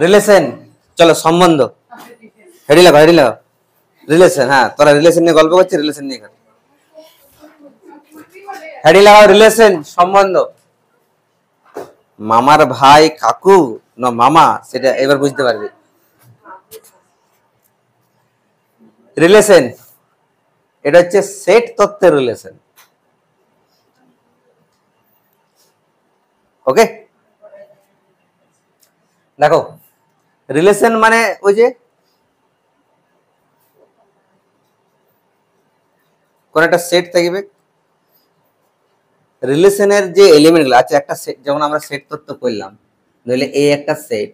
Relation, চলো সম্বন্ধ, হেডি লাগো হেডি লাগো, রিলেশন। হ্যাঁ তোরা রিলেশন নিয়ে গল্প করছিস, রিলেশন নিয়ে কর, হেডি লাগাও রিলেশন সম্বন্ধ। মামার ভাই কাকু না মামা, সেটা এবার বুঝতে পারবি। রিলেশন এটা হচ্ছে সেট তত্ত্বের রিলেশন। ওকে, দেখো রিলেশন মানে ওই যে কোন একটা সেট থাকবে, রিলেশনের যে এলিমেন্টগুলো আছে একটা সেট, যেমন আমরা সেট তত্ত্ব করলাম, নইলে এই একটা সেট,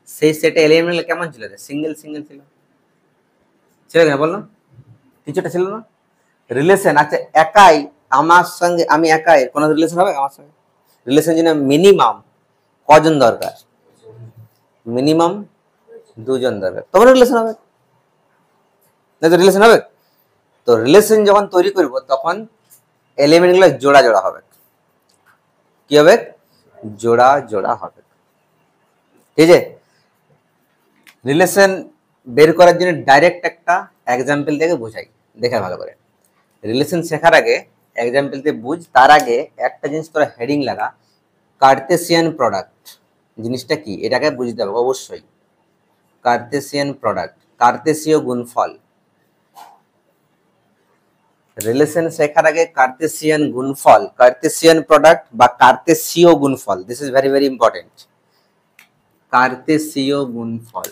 সেই সেটে এলিমেন্টগুলো কেমন ছিল, সিঙ্গেল সিঙ্গেল ছিল, ছিল কিনা বললো, কিছুটা ছিল না। রিলেশন আছে একাই, আমার সঙ্গে আমি একাই কোনো রিলেশন হবে আমার সঙ্গে, রিলেশন জন্য মিনিমাম কজন দরকার, মিনিমাম দুজন দরকার, তবে রিলেশন হবে, না তো রিলেশন হবে। তো রিলেশন যখন তৈরি করব তখন এলিমেন্টগুলো জোড়া জোড়া হবে, কি হবে, জোড়া জোড়া হবে। ঠিক আছে, রিলেশন বের করার জন্য ডাইরেক্ট একটা এক্সাম্পল থেকে বোঝাই, দেখে ভালো করে। রিলেশন শেখার আগে এক্সাম্পল দিয়ে বুঝ, তার আগে একটা জিনিস তোরা হেডিং লাগা, কার্তেসিয়ান প্রোডাক্ট জিনিসটা কি এটাকে বুঝতে হবে অবশ্যই। কার্তেসিয়ান প্রোডাক্ট, কার্তেসীয় গুণফল। রিলেশন শেখার আগে কার্তেসিয়ান গুণফল, কার্তেসিয়ান প্রোডাক্ট বা কার্তেসীয় গুণফল, this is very very important. কার্তেসীয় গুণফল,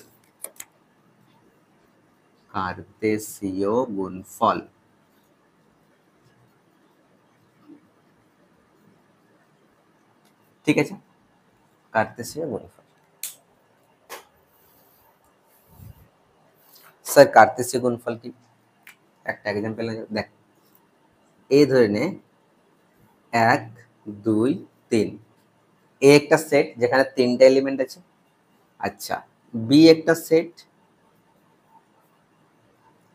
কার্তেসীয় গুণফল, ঠিক আছে, কার্তেসীয় গুণফল। স্যার কার্তেসীয় গুণফল কি, একটা এক্সাম্পল দেখ, এ ধরে নে 1 2 3, এ একটা সেট যেখানে তিনটা এলিমেন্ট আছে। আচ্ছা, বি একটা সেট,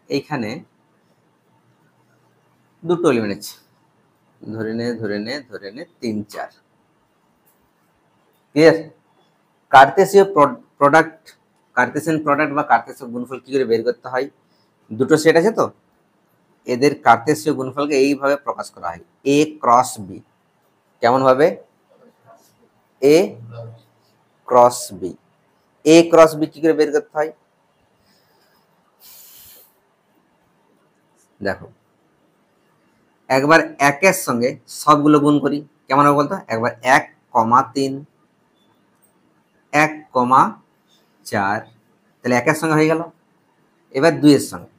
এইখানে দুটো এলিমেন্ট আছে, ধরে নে 3 4, ক্লিয়ার। কার্তেসীয় প্রোডাক্ট, কার্তেসিয়ান প্রোডাক্ট বা কার্তেসীয় গুণফল কি করে বের করতে হয়, দুটো সেট আছে তো, এদের কার্তেসীয় গুণফলকে এইভাবে প্রকাশ করা হয়, এ ক্রস বি। কেমন ভাবে, A cross B, A cross B কি করে বের করতে হয়, দেখো একবার একের সঙ্গে সবগুলো গুণ করি, কেমন হবে বলতো, একবার 1,3 1,4, তাহলে একের সঙ্গে হয়ে গেল। এবার 2 এর সঙ্গে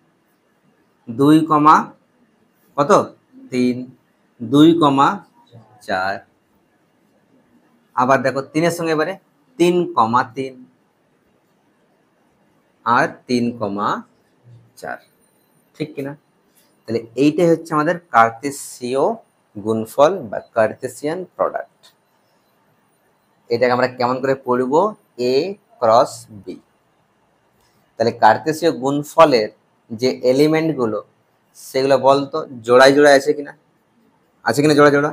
2, কত 3, 2,4, আবার দেখো 3 এর সঙ্গে এবারে 3,3 আর 3,4, ঠিক কিনা। তাহলে এইটাই হচ্ছে আমাদের কার্তেসীয় গুণফল বা কার্তেসিয়ান প্রোডাক্ট। এটাকে আমরা কেমন করে পড়ব, এ ক্রস বি। তাহলে কার্তেসীয় গুণফলের যে এলিমেন্টগুলো সেগুলো বলতো জোড়ায় জোড়ায় আছে কিনা, আছে কিনা জোড়া জোড়া,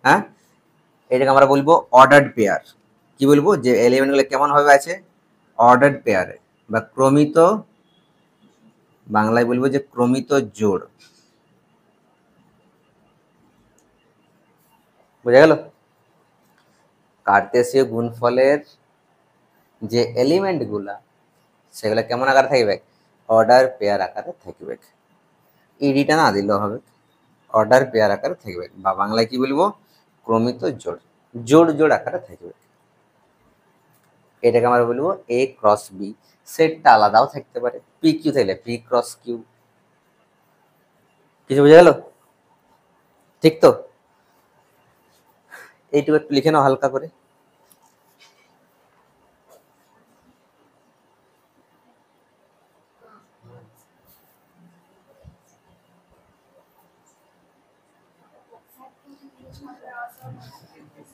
হ্যাঁ, এটাকে আমরা বলবো অর্ডার্ড পেয়ার। কি বলবো, যে এলিমেন্টগুলো কেমন ভাবে আছে, অর্ডার্ড পেয়ারে বা ক্রমিত, বাংলায় বলবো যে ক্রমিত জোড়, বোঝা গেল। কার্তেসীয় গুণফলের যে এলিমেন্ট গুলা সেগুলো কেমন আকারে থাকবে, অর্ডার পেয়ার আকারে থাকবে, ইডিটা না দিলেও হবে, অর্ডার পেয়ার আকারে থাকবে, বা বাংলায় কি বলবো, ক্রমিত জোড়, জোড় জোড় আকারে থাকবে। এটাকে আমরা বলবো এ ক্রস বি। সেটটা আলাদাও থাকতে পারে, পি কিউ থাকলে পি ক্রস কিউ। কিছু বোঝা গেল, ঠিক তো। এইটুকু একটু লিখে নাও হালকা করে।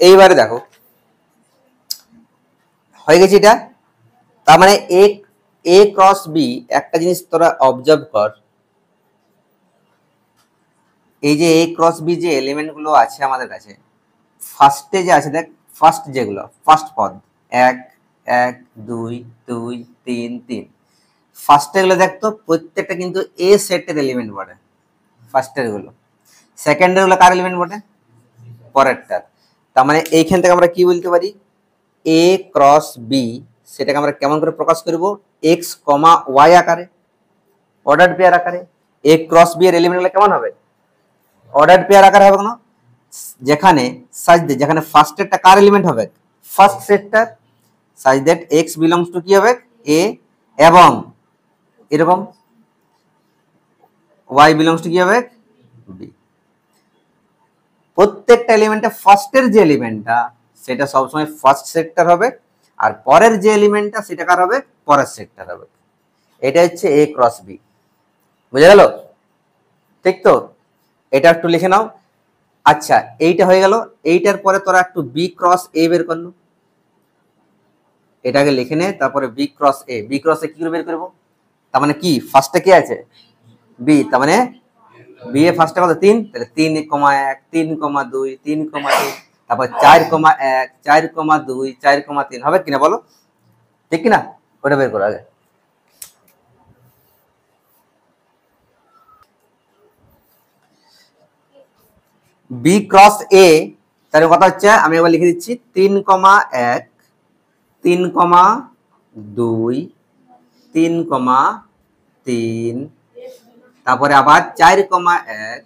এইবারে দেখো হয়ে গেছে এটা, তার মানে এ ক্রস বি, একটা জিনিস তোরা অবজার্ভ কর, এই যে এ ক্রস বি যে এলিমেন্ট গুলো আছে আমাদের কাছে, ফার্স্টে যে আছে দেখ, ফার্স্ট যেগুলো, ফার্স্ট পদ 1 1 2 2 3 3 ফার্স্টের গুলো দেখতো প্রত্যেকটা কিন্তু এ সেটের এলিমেন্ট বটে, ফার্স্টের গুলো। সেকেন্ডের গুলো কার এলিমেন্ট বটে? পরেরটার। তার মানে এইখান থেকে আমরা কি বলতে পারি, এ ক্রস বি সেটাকে আমরা কেমন করে প্রকাশ করব, এক্স কমা ওয়াই আকারে, অর্ডার পেয়ার আকারে। এ ক্রস বি এর এলিমেন্ট গুলো কেমন হবে? অর্ডার পেয়ার আকারে হবে কেন? যেখানে যেখানে ফার্স্টেরটা কার এলিমেন্ট হবে? ফার্স্ট সেটটার। Such that x belongs to কি হবে? এ, এবং এরকম ওয়াই বিলংস টু কি হবে? বি। প্রত্যেকটা এলিমেন্টে ফার্স্টের যে এলিমেন্টটা সেটা সবসময় ফার্স্ট সেক্টর হবে, আর পরের যে এলিমেন্টটা সেটা কার হবে? পরের সেক্টর হবে। এটা হচ্ছে এ ক্রস বি, বুঝে গেল? ঠিক তো? এটা একটু লিখে নাও। আচ্ছা, এইটা হয়ে গেল। এইটার পরে তোরা একটু বি ক্রস এ বের করলো, এটাকে লিখে নে। তারপরে বি ক্রস এ, বি ক্রস এ কি করে বের করবো? তার মানে কি, ফার্স্টে কি আছে? বি। তার মানে বি এ ফার্স্টে কত? 3, তাহলে 3,1 3,2 3,3, তারপর 4,1 4,2 4,3 হবে কিনা বলো? ঠিক কিনা? ওটা বের করো আগে। বি ক্রস এ তাহলে কথা হচ্ছে, আমি এবার লিখে দিচ্ছি 3,1 3,2 3,3, তারপরে আবার 4,1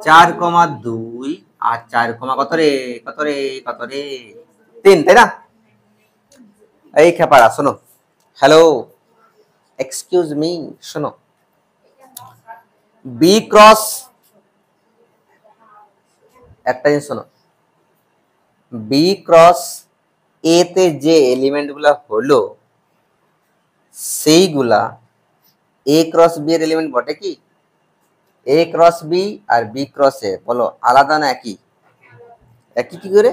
4,2 আর 4, কত রে কত রে কত রে 3, তাই না? এই খেপাড়া শোনো, হ্যালো, এক্সকিউজ মি, শোনো। বি ক্রস, একটা জিনিস শোনো, বি ক্রস এ তে যে এলিমেন্ট গুলা হলো সেইগুলা এ ক্রস বি এর এলিমেন্ট বটে কি? এ ক্রস বি আর বি ক্রস এ বলো আলাদা না একই? একই কি করে?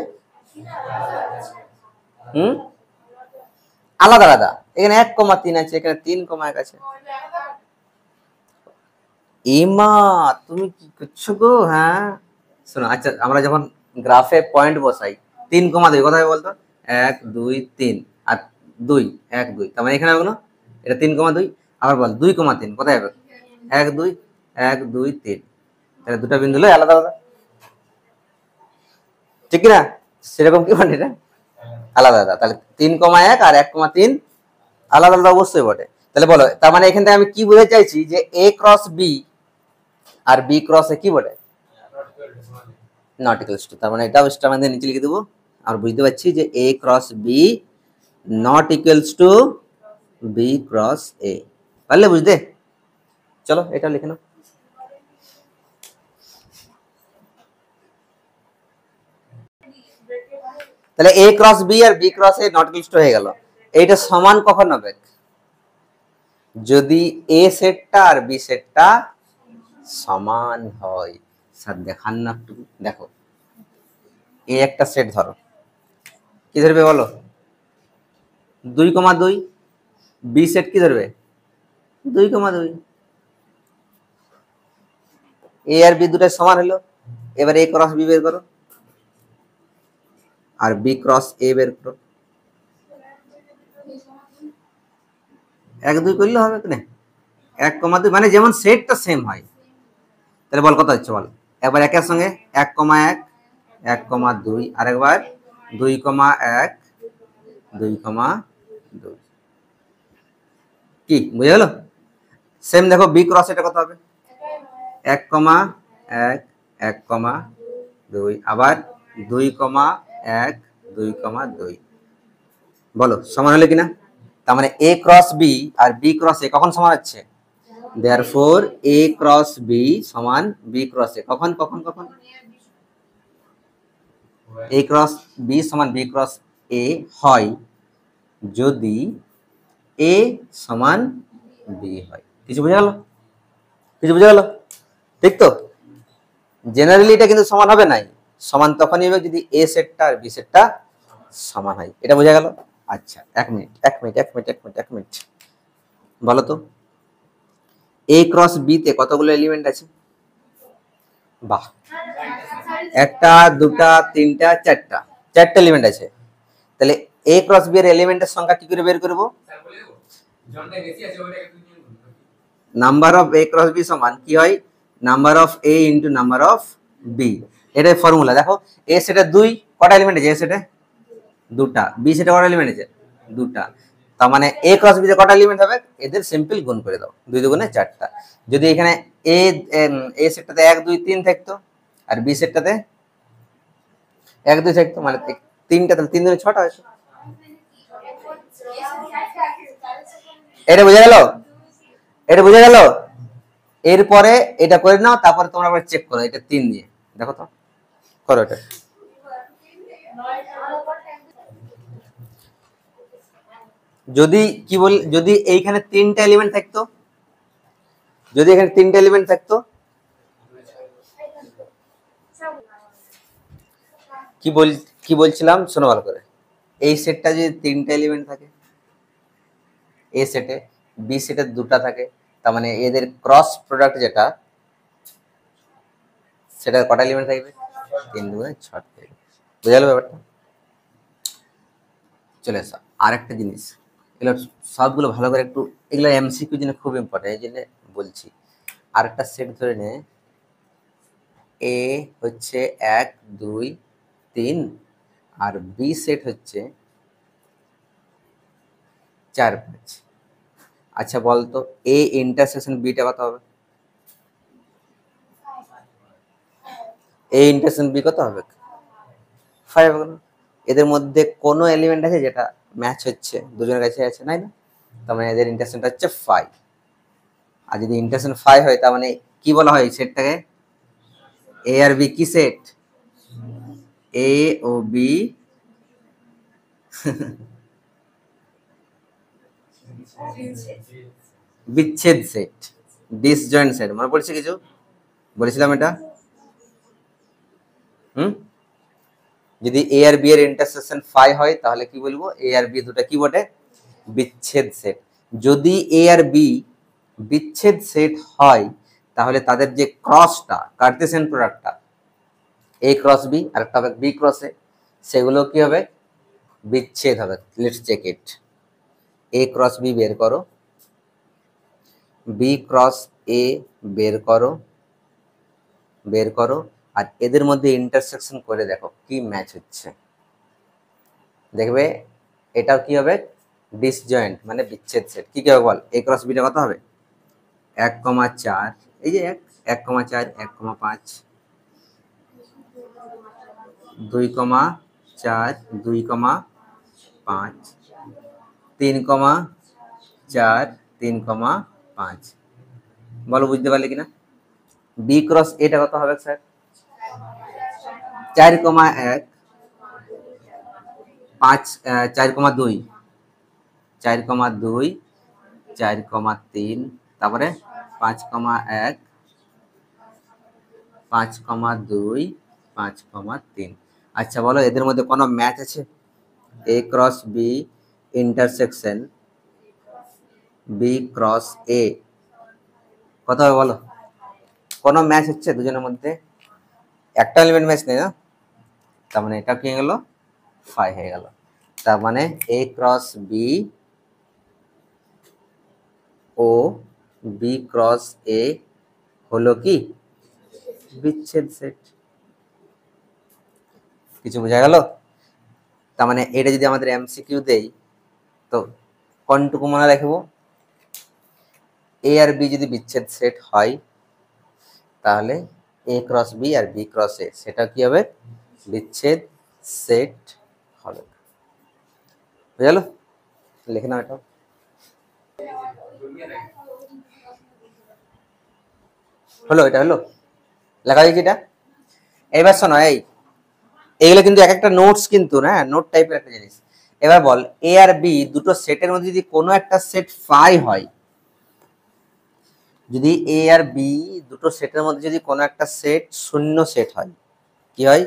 আলাদা আলাদা। এখানে 1,3 আছে, এখানে 3,1 আছে। এমা তুমি কি করছো গো? হ্যাঁ শোনো, আচ্ছা আমরা যখন গ্রাফে পয়েন্ট বসাই 3,2 কোথায় বলতো? 1 2 3 আর 2 1 2, তার মানে এখানে হবে না, এটা 3,2। আবার বল 2,3 কোথায় হবে? 1 2 1 2 3, তাহলে দুটো বিন্দু হলো আলাদা আলাদা, ঠিক না? সেরকম কি মানে এটা আলাদা আলাদা, তাহলে 3,1 আর 1,3 আলাদা আলাদা অবশ্যই বটে। তাহলে বলো, তার মানে এখান থেকে আমি কি বোঝাতে চাইছি, যে এ ক্রস বি আর বি ক্রস এ কি বটে? Not equals two. তার মানে এটাও স্টার মানে নিচে লিখে দেবো। আর বুঝতে পারছি যে A cross B not equals to B cross A, পারলে বুঝতে? চলো এটা লিখে নাও। তাহলে এ ক্রস বি আর B cross A not equals to হয়ে গেল। এইটা সমান কখন হবে? যদি এ সেটটা আর বি সেটটা সমান হয়। স্যার দেখান না একটু, দেখো এ একটা সেট ধরো, কি ধরবে বলো? 2,2। বি সেট কি ধরবে? 2,2। এ আর বি দুটো সমান হলো। এবার এ ক্রস বি বের করো আর বি ক্রস এ বের করো। 1 2 করলে হবে না? 1,2 মানে যেমন সেটটা সেম হয়। তাহলে বল কত হচ্ছে বল? একবার একের সঙ্গে 1,1 1,2, আরেকবার 2,1 2,2। কি বুঝে গেল? সেম দেখো বি ক্রস এটা কত হবে? 1,1 1,2, আবার 2,1 2,2। বলো সমান হলো কিনা? তার মানে এ ক্রস বি আর বি ক্রস এ কখন সমান হচ্ছে? দেয়ারফর এ ক্রস বি সমান বি ক্রস এ কখন কখন কখন? এ ক্রস বি সমান বি ক্রস এ হয় যদি এ সমান বি হয়। কিছু বোঝা গেল? কিছু বোঝা গেল? ঠিক তো? জেনারেলি এটা কিন্তু সমান হবে নাই, সমান তখনই হবে যদি এ সেটটা আর বি সেটটা সমান হয়। এটা বোঝা গেল? আচ্ছা 1 minute 1 minute 1 minute 1 minute 1 minute, বলো তো এ ক্রস বি তে কতগুলো এলিমেন্ট আছে? বাহ, একটা দুটা তিনটা চারটা, চারটা এলিমেন্ট আছে। তাহলে এ ক্রস বি এর এলিমেন্টের সংখ্যা কি করে বের করব? Number of A cross B সমান কি হয়? Number of A into number of B. এটাই ফর্মুলা। দেখো এ সেটে 2, কটা এলিমেন্ট আছে? এ সেটে 2টা, বি সেটে কটা এলিমেন্ট আছে? 2টা। তার মানে এ ক্রস বি তে কটা এলিমেন্ট হবে? এদের সিম্পল গুণ করে দাও, 2 দুগুণে 4টা। যদি এখানে এ এ সেটটাতে 1 2 3 থাকতো আর বি সেটটাতে 1 2 থাকতো, মানে 3টা, তাহলে 3 দুগুণে 6টা হয়েছে। এটা বুঝা গেল? এটা বুঝা গেল? এরপরে এটা করে নাও, তারপরে তোমরা আবার চেক করো এটা 3 দিয়ে। দেখো তো, করো এটা। যদি কি বল, যদি এইখানে 3টা এলিমেন্ট থাকতো, যদি এখানে 3টা এলিমেন্ট থাকতো, কি বলছিলাম শোনো ভালো করে। এই সেটটা যদি 3টা এলিমেন্ট থাকে, এ সেটে, বি সেটে 2টা থাকে, তার মানে এদের ক্রস প্রোডাক্ট যেটা, সেটা কটা এলিমেন্ট থাকবে? 3 দুগুণে 6 থাকবে। বুঝা গেল ব্যাপারটা? চলে আসা আরেকটা জিনিস, এগুলো সবগুলো ভালো করে একটু, এগুলো এমসিকিউ জন্য খুব ইম্পর্টেন্ট, এই জন্য বলছি। আরেকটা সেট ধরে নে, এ হচ্ছে 1 2 3 আর বি সেট হচ্ছে 4 5। আচ্ছা বলতো এ ইন্টারসেকশন বিটা কত হবে? এ ইন্টারসেকশন বি কত হবে? 5 হবে না? এদের মধ্যে কোনো এলিমেন্ট আছে যেটা ম্যাচ হচ্ছে, দুজনের কাছে আছে, নাই না? তার মানে এদের ইন্টারসেকশনটা হচ্ছে 5। আর যদি ইন্টারসেকশন 5 হয়, তার মানে কি বলা হয় সেটটাকে? এ আর বি কি সেট? এ ও বি বিচ্ছেদ সেট, ডিসজয়েন্ট সেট। মনে পড়ছে কিছু বলেছিলাম এটা? যদি এ আর বি এর ইন্টারসেকশন 5 হয়, তাহলে কি বলবো? এ আর বি দুটো কি বটে? বিচ্ছেদ সেট। যদি এ আর বি বিচ্ছেদ সেট হয়, তাহলে তাদের যে ক্রসটা, কার্টেসিয়ান প্রোডাক্টটা, এ ক্রস বি আর একটা হবে বি ক্রস এ, সেগুলো কি হবে? বিচ্ছেদ হবে। Let's check it. A cross B বের করো, বি ক্রস এ বের করো, আর এদের মধ্যে ইন্টারসেকশন করে দেখো কি ম্যাচ হচ্ছে। দেখবে এটাও কি হবে? ডিসজয়েন্ট, মানে বিচ্ছেদ সেট। কি হবে বল? এ ক্রস বিটা কত হবে? 1,4, এই যে 1,4 1,5 2,4 2,5 3,4 3,5। বলো বুঝতে পারলে কিনা? বি ক্রস এটা কত হবে স্যার? 4,1 5 4,2 4,2 4,3, তারপরে 5,1 5,2 5,3। আচ্ছা বলো এদের মধ্যে কোনো ম্যাচ আছে? A cross B intersection B cross A কত হবে বলো? কোনো ম্যাচ হচ্ছে দুজনের মধ্যে? একটা এলিমেন্ট ম্যাচ নেই না, তার মানে এটা কি হয়ে গেল? 5 হয়ে গেল। তার মানে এ ক্রস বি ও বি ক্রস এ হলো কি? বিচ্ছেদ সেট। কিছু বোঝা গেল? তার মানে এটা যদি আমাদের এমসিকিউ দেই, তো কোনটুকু মনে রাখবো? এ আর বি যদি বিচ্ছেদ সেট হয়, তাহলে এ ক্রস বি আর বি ক্রস এ সেটা কি হবে? বিচ্ছেদ সেট হবে। বুঝা গেল? লিখে নাও এটা। হলো? এটা হলো? লেখা হয়েছে এটা? এবার শোনো, এইগুলো কিন্তু এক একটা নোটস কিন্তু না, নোট টাইপের একটা জিনিস। এবার বল এ আর বি দুটো সেটের মধ্যে যদি কোনো একটা সেট ফাই হয়, যদি এ আর বি দুটো সেটের মধ্যে যদি কোনো একটা সেট শূন্য সেট হয়, কি হয়?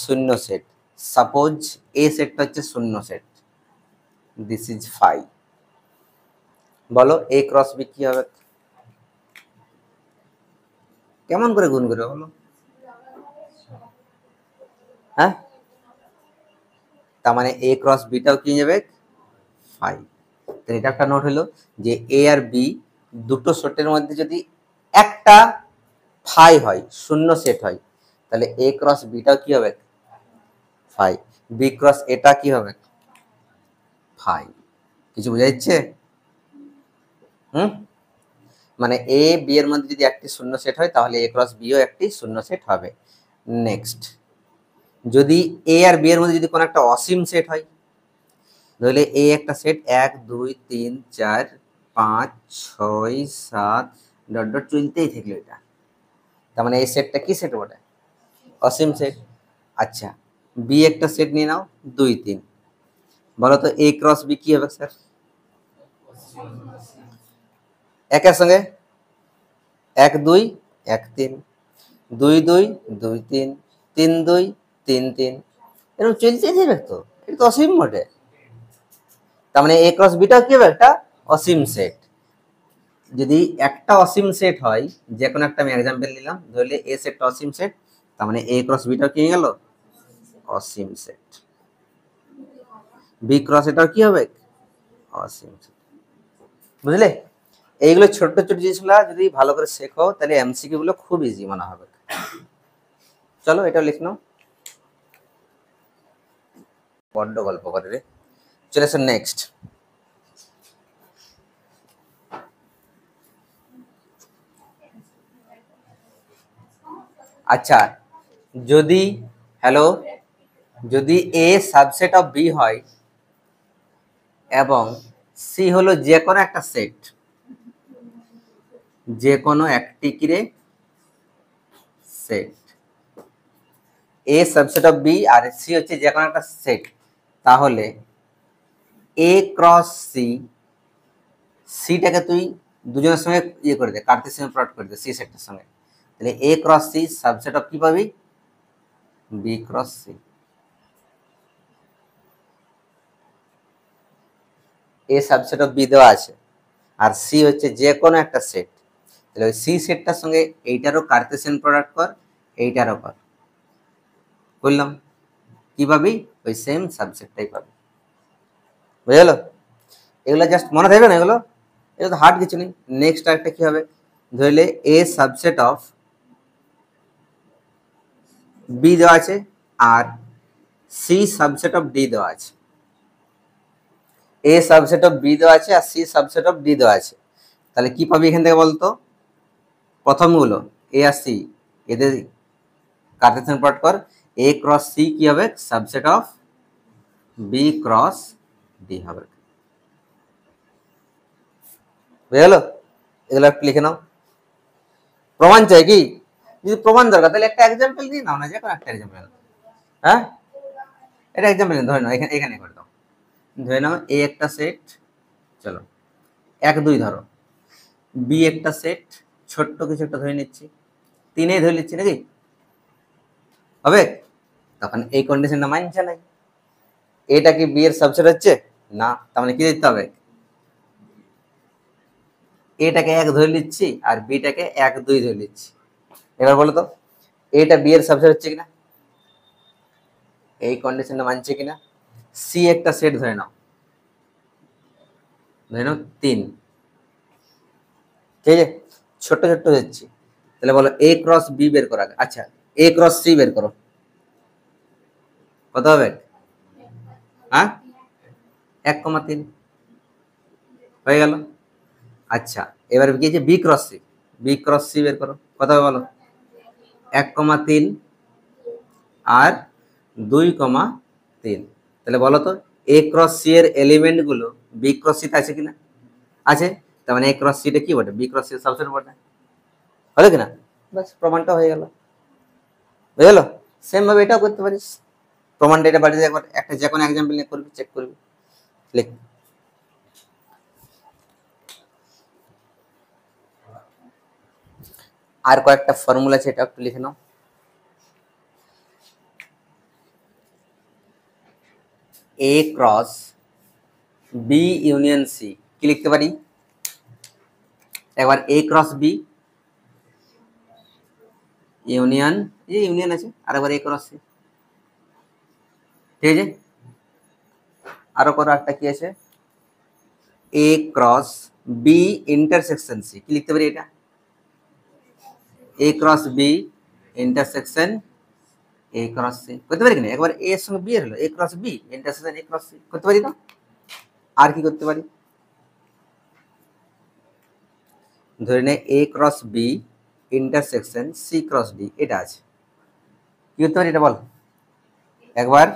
শূন্য সেট। সাপোজ এ সেটটা হচ্ছে শূন্য সেট, দিস ইজ ফাই। বলো এ ক্রস বি কি হবে? কেমন করে গুণ করবে বলো? হ্যাঁ তার মানে এ ক্রস বিটাও কি যাবে ফাই। তাহলে এটা একটা নোট হলো যে এ আর বি দুটো সেটের মধ্যে যদি একটা ফাই হয়, শূন্য সেট হয়, তাহলে এ ক্রস বিটাও কি হবে ফাই, বি ক্রস এটা কি হবে ফাই। কিছু বোঝা যাচ্ছে? মানে এ বি এর মধ্যে যদি একটি শূন্য সেট হয় তাহলে এ ক্রস বিও একটি শূন্য সেট হবে। নেক্সট, যদি এ আর বি এর মধ্যে যদি কোনো একটা অসীম সেট হয়, তাহলে এ একটা সেট 1 2 3 4 5 6 7 ডট ডট চলতেই থাকলো এটা, তার মানে এই সেটটা কি সেট বটে? অসীম সেট। আচ্ছা, বি একটা সেট নিয়ে নাও 2 3, বলো তো এ ক্রস বি কি হবে স্যার? একের সঙ্গে 1 2 1 3, 2 2 2 3, 3 2 3 3, এরকম চলতেই থাকবে তো, এটা তো অসীম বটে। তার মানে এ ক্রস বিটা কি হবে? একটা অসীম সেট। যদি একটা অসীম সেট হয়, যে কোনো একটা আমি एग्जांपल নিলাম, ধরলে এ সেটটা অসীম সেট, তার মানে এ ক্রস বিটা কি হয়ে গেল? অসীম সেট। বি ক্রস এটাও কি হবে? অসীম সেট। বুঝলে? এইগুলো ছোট ছোট জিনিসগুলো যদি ভালো করে শেখো তাহলে এমসিকিউ গুলো খুব ইজি মনে হবে। চলো এটা লিখ নাও। বড্ড গল্প করে রে। চলে আসো নেক্সট। আচ্ছা, যদি হ্যালো, যদি এ সাবসেট অফ বি হয় এবং সি হলো যে কোনো একটা সেট, যে কোনো একটি কিরে set, A subset of B আর সি হচ্ছে যে কোনো একটা সেট, তাহলে এ ক্রস সি, সিটাকে তুই দুজনের সঙ্গে ইয়ে করে দে, কার্তেশিয়ান প্রোডাক্ট করে দে সি সেটটার সঙ্গে, তাহলে A cross C subset of কি পাবি? B cross C. A subset of B দেওয়া আছে আর সি হচ্ছে যে কোনো একটা সেট, তাহলে ওই সি সেটটার সঙ্গে এইটারও কার্তেশিয়ান প্রোডাক্ট কর, এইটারও কর, বললাম কি পাবি? ওই সেম সাবসেটটাই পাবি। বুঝে গেল? এগুলো জাস্ট মনে থাকবে না, এগুলো এগুলো তো হার্ড কিছু নেই। নেক্সট একটা কি হবে, ধরলে এ সাবসেট অফ বি দেওয়া আছে আর সি সাবসেট অফ ডি দেওয়া আছে। এ সাবসেট অফ বি দেওয়া আছে আর সি সাবসেট অফ ডি দেওয়া আছে, তাহলে কি পাবি এখান থেকে বলতো? প্রথমগুলো এ আর সি, এদের কার্তেশিয়ান প্রোডাক্ট কর, এ ক্রস সি কি হবে? Subset of B cross D হবে। বুঝে গেল? এগুলো একটু লিখে নাও। প্রমাণ চাই কি? যদি প্রমাণ দরকার তাহলে একটা এক্সাম্পল দিয়ে নাও না, যে কোনো একটা এক্সাম্পল। হ্যাঁ, এটা এক্সাম্পল ধরে নাও, এখানে এখানে করে দাও। ধরে নাও এ একটা সেট, চলো 1 2 ধরো, বি একটা সেট, ছোট্ট কিছু একটা ধরে নিচ্ছি, 3 ধরে নিচ্ছি নাকি? হবে? তখন এই কন্ডিশনটা মানছে নাই, এটা কি বি এর সাবসেট হচ্ছে না, তার মানে কি দিতে হবে? এটাকে 1 ধরে নিচ্ছি আর বিটাকে 1 2 ধরে নিচ্ছি। এবার বলো তো এটা বি এর সাবসেট হচ্ছে কিনা, এই কন্ডিশনটা মানছে কিনা? সি একটা সেট ধরে নাও, ধরে নাও 3, ঠিক আছে, ছোট ছোট হচ্ছে, তাহলে বলো এ ক্রস বি বের করা। আচ্ছা, এ ক্রস সি বের করো, কত হবে? হ্যাঁ, 1,3 হয়ে গেল। আচ্ছা, এবার কি আছে? B cross C, B cross C বের করো, কত হবে বলো? 1,3 আর 2,3। তাহলে বলো তো এ ক্রস সি এর এলিমেন্ট গুলো বি ক্রস সিতে আছে কিনা? আছে, তার মানে এ ক্রস সিটা কি বটে? বি ক্রস সি এর সাবসেট বটে। হলো কিনা? বাস, প্রমাণটা হয়ে গেল। বুঝে গেল? সেম ভাবে এটাও করতে পারিস। প্রমাণটা এটা বাড়িতে একবার একটা যে কোনো এক্সাম্পল নিয়ে করবি, চেক করবি। লিখ। আর কয়েকটা ফর্মুলা আছে, এটা একটু লিখে নাও। এ ক্রস বি ইউনিয়ন সি কি লিখতে পারি? একবার এ ক্রস বি ইউনিয়ন, এই ইউনিয়ন আছে, আর একবার এ ক্রস সি, ঠিক আছে। আরো করো একটা কি আছে, A cross B intersection C, কি লিখতে পারি এটা, A cross B intersection A cross C করতে পারি কিনা, একবার এ এর সঙ্গে বি এর হলো A cross B intersection A cross C করতে পারি না? আর কি করতে পারি, ধরে নে A cross B intersection C cross D, এটা আছে, কি করতে পারি এটা বল একবার,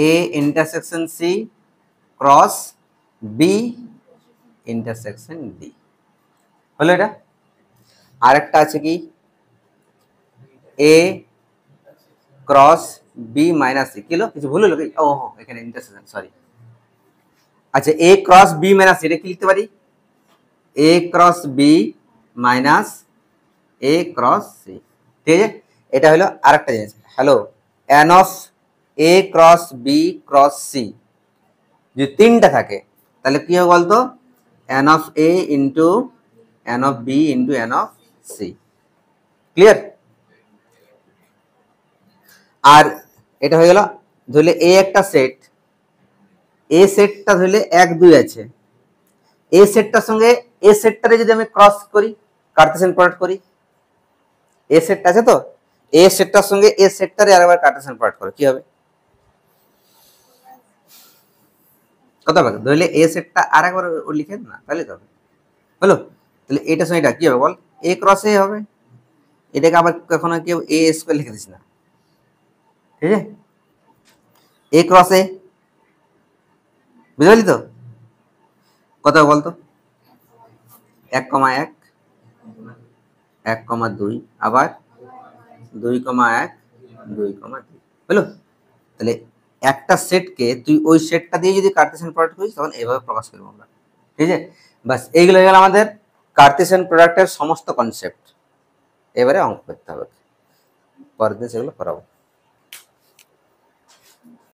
A intersection C cross B intersection D, হলো এটা। আরেকটা আছে কি, A cross B minus C, কি হলো, কিছু ভুল হলো কি, ও এখানে ইন্টারসেকশন, সরি। আচ্ছা A cross B minus C, এটা কি লিখতে পারি, A cross B minus A cross C, ঠিক আছে। এটা হলো আরেকটা জিনিস। Hello, n of A cross B cross C যদি তিনটা থাকে তাহলে কি হবে বলতো, n of A into n of B into n of C, clear. আর এটা হয়ে গেল, ধরলে এ একটা সেট, এ সেটটা ধরলে 1 2 আছে, এ সেটটার সঙ্গে এ সেটটারে যদি আমি ক্রস করি, কার্টেসিয়ান প্রোডাক্ট করি, এ সেটটা আছে তো, এ সেটটার সঙ্গে এ সেটটারে আরেকবার কার্টেসিয়ান প্রোডাক্ট করো, কি হবে, কত হবে, ধরলে এ সেটটা আরেকবার লিখে না, তাহলে তো হবে, হলো। তাহলে এটার সঙ্গে এটা কি হবে বল, এ ক্রস এ হবে, এটাকে আবার কখনো কেউ এ স্কোয়ার লিখে দিস না, ঠিক আছে, এ ক্রস এ, বুঝতে পারলি তো, কত বলতো, 1,1 1,2 আবার 2,1 2,2, হলো। তাহলে একটা সেটকে তুই ওই সেটটা দিয়ে যদি কার্টেসিয়ান প্রোডাক্ট করিস তখন এভাবে প্রকাশ করবো আমরা, ঠিক আছে। বাস এইগুলো হয়ে গেল আমাদের কার্টেসিয়ান প্রোডাক্টের সমস্ত কনসেপ্ট। এবারে অঙ্ক করতে হবে, পরের দিন সেগুলো করাবো।